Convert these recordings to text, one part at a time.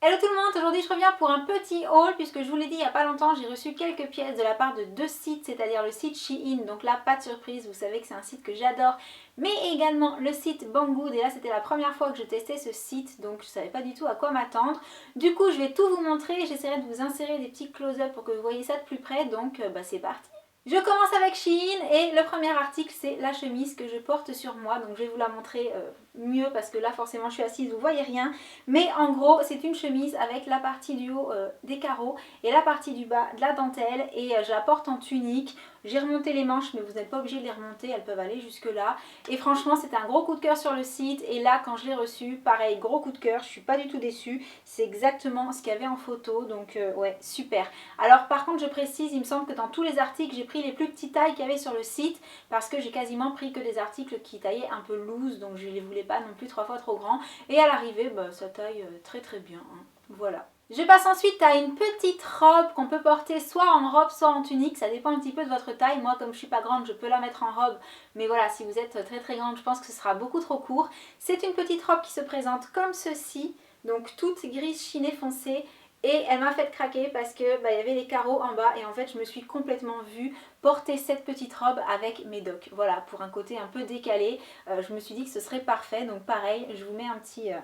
Hello tout le monde, aujourd'hui je reviens pour un petit haul puisque je vous l'ai dit il n'y a pas longtemps, j'ai reçu quelques pièces de la part de deux sites, c'est-à-dire le site Shein, donc là pas de surprise, vous savez que c'est un site que j'adore, mais également le site Banggood, et là c'était la première fois que je testais ce site, donc je ne savais pas du tout à quoi m'attendre. Du coup je vais tout vous montrer, j'essaierai de vous insérer des petits close-up pour que vous voyez ça de plus près, donc c'est parti. Je commence avec Shein et le premier article c'est la chemise que je porte sur moi, donc je vais vous la montrer mieux parce que là forcément je suis assise, vous voyez rien. Mais en gros, c'est une chemise avec la partie du haut des carreaux et la partie du bas de la dentelle. Et je la porte en tunique. J'ai remonté les manches, mais vous n'êtes pas obligé de les remonter, elles peuvent aller jusque là. Et franchement, c'était un gros coup de cœur sur le site. Et là, quand je l'ai reçu, pareil, gros coup de cœur. Je suis pas du tout déçue. C'est exactement ce qu'il y avait en photo. Donc ouais, super. Alors par contre, je précise, il me semble que dans tous les articles, j'ai pris les plus petites tailles qu'il y avait sur le site. Parce que j'ai quasiment pris que des articles qui taillaient un peu loose. Donc je ne les voulais pas non plus 3 fois trop grands. Et à l'arrivée, ça taille très très bien. Hein. Voilà. Je passe ensuite à une petite robe qu'on peut porter soit en robe soit en tunique, ça dépend un petit peu de votre taille. Moi comme je suis pas grande je peux la mettre en robe, mais voilà, si vous êtes très très grande je pense que ce sera beaucoup trop court. C'est une petite robe qui se présente comme ceci, donc toute grise chinée foncée. Et elle m'a fait craquer parce que il y avait les carreaux en bas et en fait je me suis complètement vue porter cette petite robe avec mes docks. Voilà, pour un côté un peu décalé, je me suis dit que ce serait parfait. Donc pareil, je vous mets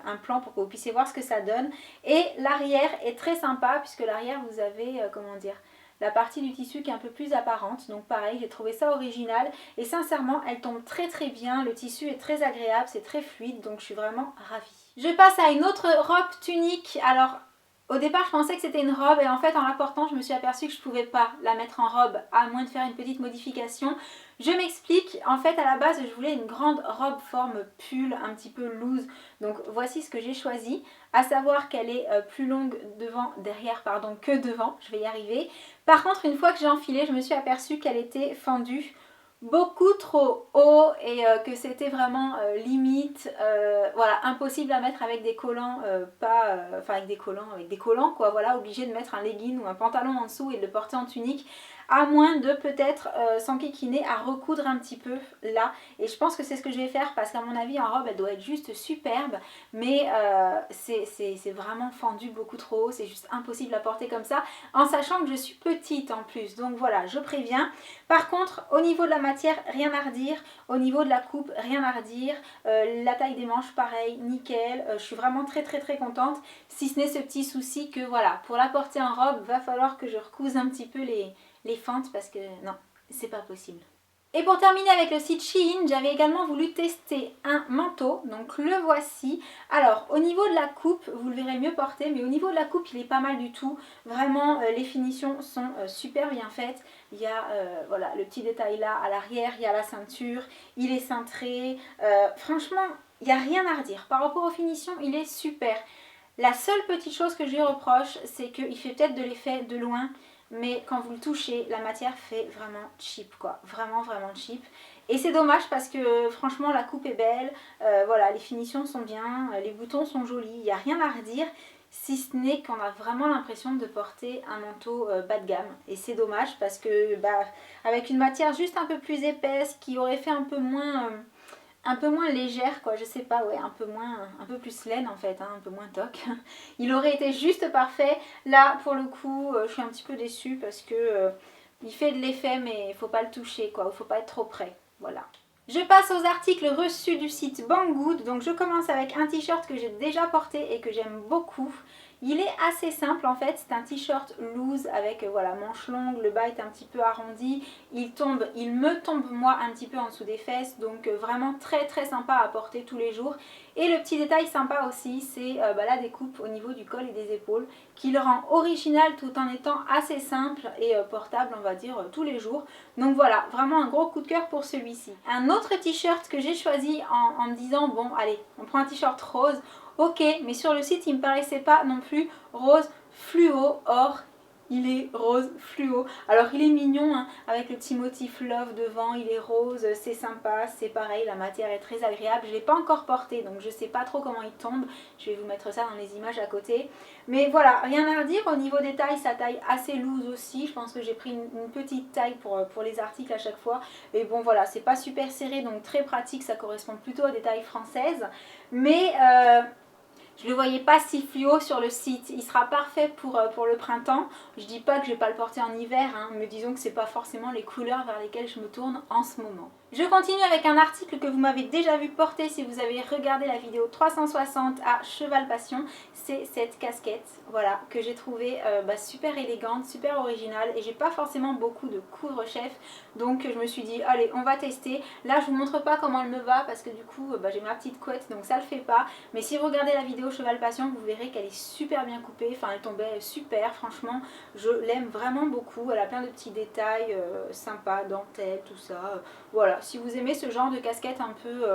un plan pour que vous puissiez voir ce que ça donne. Et l'arrière est très sympa puisque l'arrière vous avez, comment dire, la partie du tissu qui est un peu plus apparente. Donc pareil, j'ai trouvé ça original et sincèrement elle tombe très très bien. Le tissu est très agréable, c'est très fluide, donc je suis vraiment ravie. Je passe à une autre robe tunique. Alors au départ, je pensais que c'était une robe et en fait, en la portant, je me suis aperçue que je ne pouvais pas la mettre en robe à moins de faire une petite modification. Je m'explique, en fait, à la base, je voulais une grande robe forme pull, un petit peu loose. Donc, voici ce que j'ai choisi, à savoir qu'elle est plus longue derrière que devant. Je vais y arriver. Par contre, une fois que j'ai enfilé, je me suis aperçue qu'elle était fendue beaucoup trop haut et que c'était vraiment limite, voilà, impossible à mettre avec des collants, enfin avec des collants quoi, voilà, obligé de mettre un legging ou un pantalon en dessous et de le porter en tunique, à moins de peut-être s'enquiquiner à recoudre un petit peu là, et je pense que c'est ce que je vais faire parce qu'à mon avis en robe elle doit être juste superbe, mais c'est vraiment fendu beaucoup trop haut, c'est juste impossible à porter comme ça, en sachant que je suis petite en plus, donc voilà, je préviens. Par contre, au niveau de la matière, rien à redire. Au niveau de la coupe, rien à redire. La taille des manches, pareil, nickel. Je suis vraiment très très très contente. Si ce n'est ce petit souci que voilà, pour la porter en robe, va falloir que je recouse un petit peu les fentes parce que non, c'est pas possible. Et pour terminer avec le site Shein, j'avais également voulu tester un manteau, donc le voici. Alors au niveau de la coupe, vous le verrez mieux porté, mais au niveau de la coupe il est pas mal du tout. Vraiment les finitions sont super bien faites. Il y a voilà, le petit détail là à l'arrière, il y a la ceinture, il est cintré. Franchement, il n'y a rien à redire. Par rapport aux finitions, il est super. La seule petite chose que je lui reproche, c'est qu'il fait peut-être de l'effet de loin, mais quand vous le touchez, la matière fait vraiment cheap quoi, vraiment vraiment cheap. Et c'est dommage parce que franchement la coupe est belle, voilà, les finitions sont bien, les boutons sont jolis, il n'y a rien à redire, si ce n'est qu'on a vraiment l'impression de porter un manteau bas de gamme. Et c'est dommage parce que avec une matière juste un peu plus épaisse, qui aurait fait un peu moins légère quoi, je sais pas, ouais, un peu plus laine en fait, hein, un peu moins toc. Il aurait été juste parfait. Là pour le coup, je suis un petit peu déçue parce que il fait de l'effet mais il faut pas le toucher quoi, il faut pas être trop près. Voilà. Je passe aux articles reçus du site Banggood. Donc je commence avec un t-shirt que j'ai déjà porté et que j'aime beaucoup. Il est assez simple en fait, c'est un t-shirt loose avec voilà, manche longue, le bas est un petit peu arrondi, il me tombe moi un petit peu en dessous des fesses, donc vraiment très très sympa à porter tous les jours. Et le petit détail sympa aussi, c'est la découpe au niveau du col et des épaules, qui le rend original tout en étant assez simple et portable on va dire tous les jours. Donc voilà, vraiment un gros coup de cœur pour celui-ci. Un autre t-shirt que j'ai choisi en me disant bon allez, on prend un t-shirt rose. Ok, mais sur le site, il ne me paraissait pas non plus rose fluo. Or, il est rose fluo. Alors, il est mignon, hein, avec le petit motif love devant. Il est rose, c'est sympa, c'est pareil. La matière est très agréable. Je ne l'ai pas encore porté, donc je ne sais pas trop comment il tombe. Je vais vous mettre ça dans les images à côté. Mais voilà, rien à redire. Au niveau des tailles, sa taille assez loose aussi. Je pense que j'ai pris une petite taille pour les articles à chaque fois. Et bon, voilà, c'est pas super serré, donc très pratique. Ça correspond plutôt à des tailles françaises. Mais je le voyais pas si fluo sur le site. Il sera parfait pour le printemps. Je dis pas que je vais pas le porter en hiver, hein, mais disons que c'est pas forcément les couleurs vers lesquelles je me tourne en ce moment. Je continue avec un article que vous m'avez déjà vu porter si vous avez regardé la vidéo 360 à Cheval Passion. C'est cette casquette, voilà, que j'ai trouvée super élégante, super originale, et j'ai pas forcément beaucoup de couvre-chef, donc je me suis dit allez, on va tester. Là je vous montre pas comment elle me va parce que du coup j'ai ma petite couette, donc ça le fait pas, mais si vous regardez la vidéo Cheval Passion, vous verrez qu'elle est super bien coupée, enfin elle tombait super, franchement je l'aime vraiment beaucoup. Elle a plein de petits détails sympas, dentelle, tout ça, voilà. Si vous aimez ce genre de casquette un peu,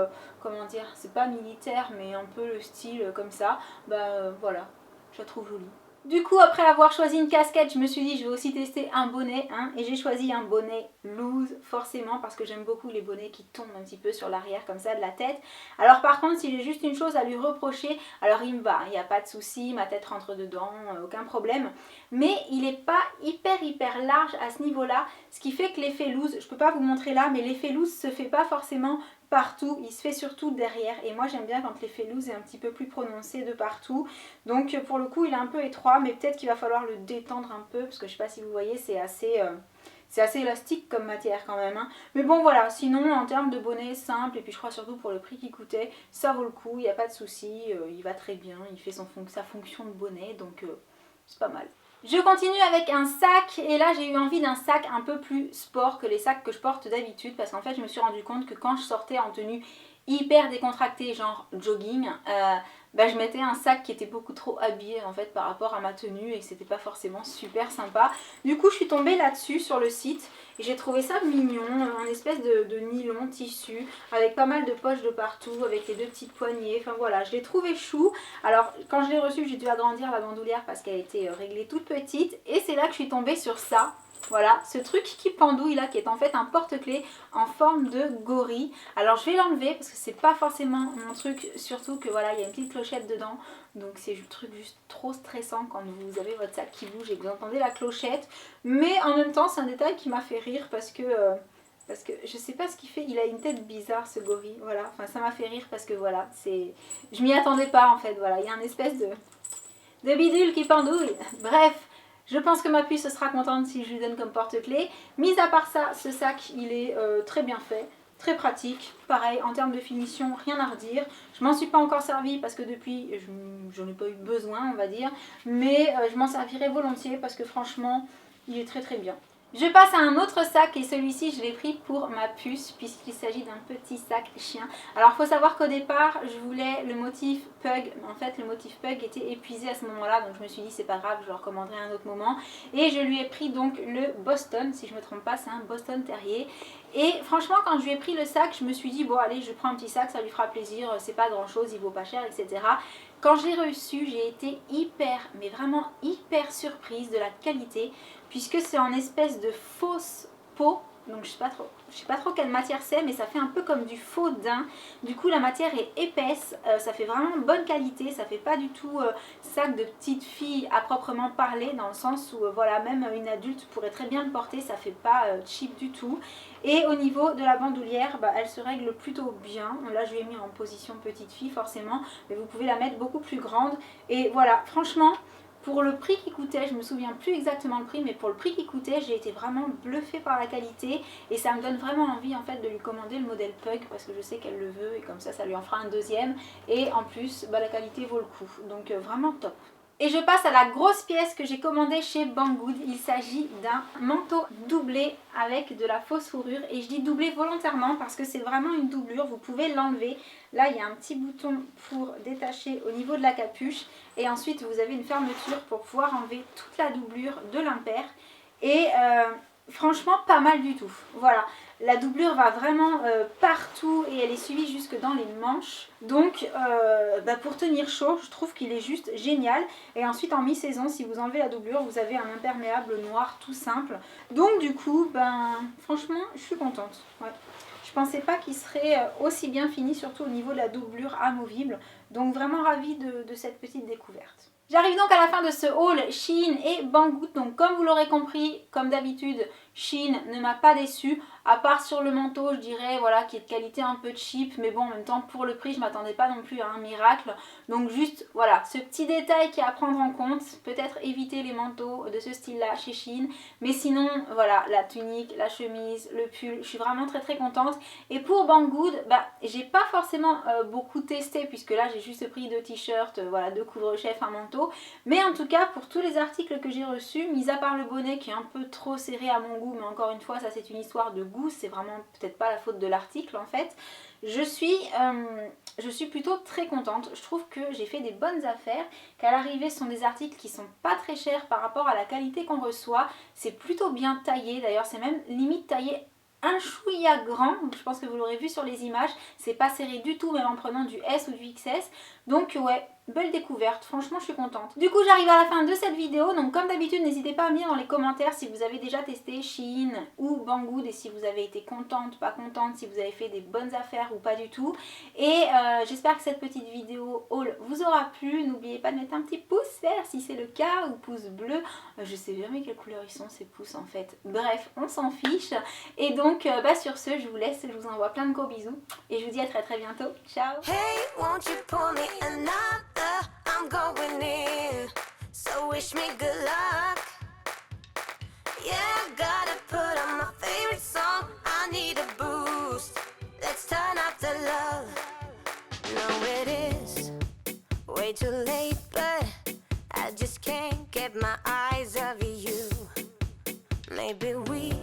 comment dire, c'est pas militaire mais un peu le style comme ça, voilà, je la trouve jolie. Du coup, après avoir choisi une casquette, je me suis dit je vais aussi tester un bonnet, hein, et j'ai choisi un bonnet loose, forcément, parce que j'aime beaucoup les bonnets qui tombent un petit peu sur l'arrière comme ça de la tête. Alors par contre, si j'ai juste une chose à lui reprocher, alors il me va, il n'y a pas de souci, ma tête rentre dedans, aucun problème, mais il n'est pas hyper large à ce niveau-là, ce qui fait que l'effet loose, je peux pas vous montrer là, mais l'effet loose se fait pas forcément partout, il se fait surtout derrière, et moi j'aime bien quand l'effet loose est un petit peu plus prononcé de partout. Donc pour le coup il est un peu étroit, mais peut-être qu'il va falloir le détendre un peu, parce que je sais pas si vous voyez, c'est assez élastique comme matière quand même, hein. Mais bon voilà, sinon en termes de bonnet simple, et puis je crois surtout pour le prix qu'il coûtait, ça vaut le coup, il n'y a pas de souci, il va très bien, il fait sa fonction de bonnet, donc c'est pas mal. Je continue avec un sac, et là j'ai eu envie d'un sac un peu plus sport que les sacs que je porte d'habitude, parce qu'en fait je me suis rendu compte que quand je sortais en tenue hyper décontractée, genre jogging, je mettais un sac qui était beaucoup trop habillé en fait par rapport à ma tenue, et que c'était pas forcément super sympa. Du coup je suis tombée là-dessus sur le site, et j'ai trouvé ça mignon, en espèce de nylon tissu, avec pas mal de poches de partout, avec les deux petites poignées, enfin voilà, je l'ai trouvé chou. Alors quand je l'ai reçu, j'ai dû agrandir la bandoulière parce qu'elle était réglée toute petite, et c'est là que je suis tombée sur ça. Voilà, ce truc qui pendouille là, qui est en fait un porte-clés en forme de gorille. Alors je vais l'enlever parce que c'est pas forcément mon truc, surtout que voilà, il y a une petite clochette dedans. Donc c'est un truc juste trop stressant quand vous avez votre sac qui bouge et que vous entendez la clochette. Mais en même temps, c'est un détail qui m'a fait rire parce que je sais pas ce qu'il fait, il a une tête bizarre ce gorille, voilà. Enfin ça m'a fait rire parce que voilà, je m'y attendais pas en fait, voilà. Il y a une espèce de bidule qui pendouille. Bref. Je pense que ma puce sera contente si je lui donne comme porte-clés. Mis à part ça, ce sac, il est très bien fait, très pratique. Pareil, en termes de finition, rien à redire. Je m'en suis pas encore servi parce que depuis, j'en ai pas eu besoin, on va dire. Mais je m'en servirai volontiers parce que franchement, il est très bien. Je passe à un autre sac, et celui-ci je l'ai pris pour ma puce puisqu'il s'agit d'un petit sac chien. Alors il faut savoir qu'au départ je voulais le motif pug, mais en fait le motif pug était épuisé à ce moment-là, donc je me suis dit c'est pas grave, je le recommanderai à un autre moment. Et je lui ai pris donc le Boston, si je me trompe pas, c'est un Boston terrier. Et franchement quand je lui ai pris le sac, je me suis dit bon allez, je prends un petit sac, ça lui fera plaisir, c'est pas grand chose, il vaut pas cher, etc. Quand je l'ai reçu, j'ai été mais vraiment hyper surprise de la qualité, puisque c'est en espèce de fausse peau, donc je sais pas trop quelle matière c'est, mais ça fait un peu comme du faux daim. Du coup la matière est épaisse, ça fait vraiment bonne qualité, ça fait pas du tout sac de petite fille à proprement parler, dans le sens où voilà, même une adulte pourrait très bien le porter, ça fait pas cheap du tout. Et au niveau de la bandoulière, elle se règle plutôt bien. Là je l'ai mis en position petite fille forcément, mais vous pouvez la mettre beaucoup plus grande. Et voilà, franchement, pour le prix qui coûtait, je me souviens plus exactement le prix, mais pour le prix qui coûtait, j'ai été vraiment bluffée par la qualité, et ça me donne vraiment envie en fait de lui commander le modèle Pug parce que je sais qu'elle le veut, et comme ça lui en fera un deuxième, et en plus la qualité vaut le coup, donc vraiment top. Et je passe à la grosse pièce que j'ai commandée chez Banggood. Il s'agit d'un manteau doublé avec de la fausse fourrure. Et je dis doublé volontairement parce que c'est vraiment une doublure. Vous pouvez l'enlever. Là, il y a un petit bouton pour détacher au niveau de la capuche. Et ensuite, vous avez une fermeture pour pouvoir enlever toute la doublure de l'impair. Et franchement, pas mal du tout. Voilà. La doublure va vraiment partout et elle est suivie jusque dans les manches. Donc pour tenir chaud, je trouve qu'il est juste génial. Et ensuite en mi-saison, si vous enlevez la doublure, vous avez un imperméable noir tout simple. Donc du coup, franchement, je suis contente. Ouais. Je pensais pas qu'il serait aussi bien fini, surtout au niveau de la doublure amovible. Donc vraiment ravie de cette petite découverte. J'arrive donc à la fin de ce haul Shein et Banggood. Donc comme vous l'aurez compris, comme d'habitude, Shein ne m'a pas déçue, à part sur le manteau, je dirais, voilà, qui est de qualité un peu cheap, mais bon, en même temps, pour le prix, je m'attendais pas non plus à un miracle. Donc juste, voilà, ce petit détail qui est à prendre en compte, peut-être éviter les manteaux de ce style-là chez Shein, mais sinon, voilà, la tunique, la chemise, le pull, je suis vraiment très contente. Et pour Banggood, bah, j'ai pas forcément beaucoup testé, puisque là, j'ai juste pris 2 t-shirts, voilà, 2 couvre-chefs, un manteau, mais en tout cas, pour tous les articles que j'ai reçus, mis à part le bonnet qui est un peu trop serré à mon goût, mais encore une fois, ça c'est une histoire de goût, c'est vraiment peut-être pas la faute de l'article en fait. Je suis plutôt très contente. Je trouve que j'ai fait des bonnes affaires, qu'à l'arrivée ce sont des articles qui sont pas très chers par rapport à la qualité qu'on reçoit. C'est plutôt bien taillé, d'ailleurs c'est même limite taillé un chouïa grand, donc je pense que vous l'aurez vu sur les images, c'est pas serré du tout même en prenant du S ou du XS, donc ouais, belle découverte, franchement je suis contente. Du coup j'arrive à la fin de cette vidéo, donc comme d'habitude n'hésitez pas à me dire dans les commentaires si vous avez déjà testé Shein ou Banggood et si vous avez été contente, pas contente, si vous avez fait des bonnes affaires ou pas du tout. Et j'espère que cette petite vidéo haul vous aura plu, n'oubliez pas de mettre un petit pouce vert si c'est le cas, ou pouce bleu, je sais jamais quelle couleur ils sont ces pouces en fait, bref on s'en fiche. Et donc sur ce je vous laisse, je vous envoie plein de gros bisous et je vous dis à très bientôt, ciao. Hey, won't you pour me another? I'm going in, so wish me good luck. Yeah, I gotta put on my favorite song. I need a boost. Let's turn up the love. No, it is way too late, but I just can't get my eyes off you. Maybe we